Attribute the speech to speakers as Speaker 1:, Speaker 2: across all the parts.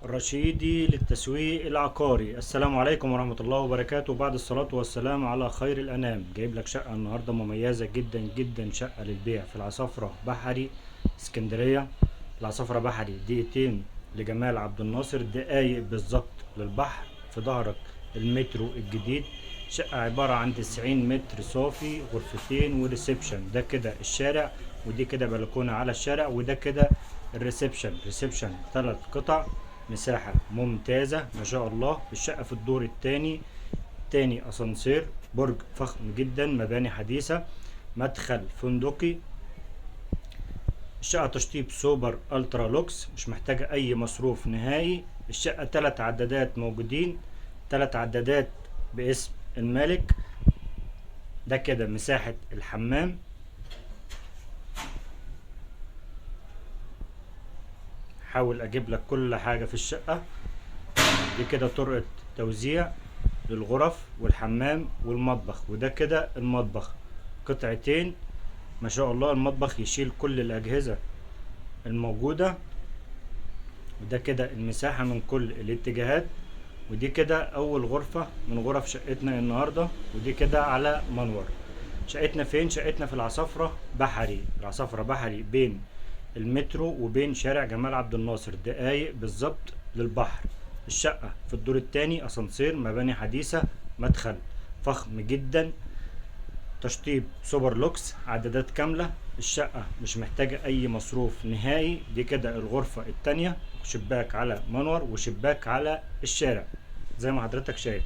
Speaker 1: رشيدي للتسويق العقاري. السلام عليكم ورحمة الله وبركاته. بعد الصلاة والسلام على خير الأنام، جايب لك شقة النهاردة مميزة جدا جدا، شقة للبيع في العصافرة بحري اسكندرية. العصافرة بحري دقيقتين لجمال عبد الناصر، دقايق بالظبط للبحر، في ظهرك المترو الجديد. شقة عبارة عن 90 متر صافي، غرفتين وريسبشن. ده كده الشارع، ودي كده بلكونة على الشارع، وده كده ريسبشن 3 قطع. مساحة ممتازة ما شاء الله. الشقة في الدور التاني، تاني اسانسير، برج فخم جدا، مباني حديثة، مدخل فندقي. الشقة تشطيب سوبر الترا لوكس، مش محتاجة اي مصروف نهائي. الشقة 3 عدادات موجودين، 3 عدادات باسم المالك. ده كده مساحة الحمام. حاول اجيب لك كل حاجة في الشقة. دي كده طرقة توزيع للغرف والحمام والمطبخ، وده كده المطبخ قطعتين ما شاء الله. المطبخ يشيل كل الأجهزة الموجودة. وده كده المساحة من كل الاتجاهات. ودي كده أول غرفة من غرف شقتنا النهاردة، ودي كده على منور. شقتنا فين؟ شقتنا في العصافرة بحري. العصافرة بحري بين المترو وبين شارع جمال عبد الناصر، دقايق بالظبط للبحر. الشقة في الدور التاني، اسانسير، مباني حديثة، مدخل فخم جدا، تشطيب سوبر لوكس، عدادات كاملة. الشقة مش محتاجة اي مصروف نهائي. دي كده الغرفة التانية، شباك على منور وشباك على الشارع زي ما حضرتك شايف.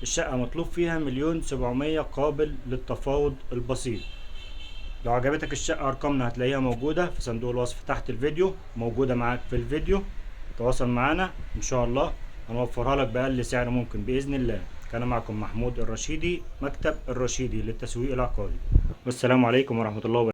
Speaker 1: الشقة مطلوب فيها 1,700,000، قابل للتفاوض البسيط. لو عجبتك الشقة، أرقامنا هتلاقيها موجودة في صندوق الوصف تحت الفيديو، موجودة معاك في الفيديو. تواصل معانا إن شاء الله هنوفرها لك بأقل سعر ممكن بإذن الله. كان معكم محمود الرشيدي، مكتب الرشيدي للتسويق العقاري، والسلام عليكم ورحمة الله وبركاته.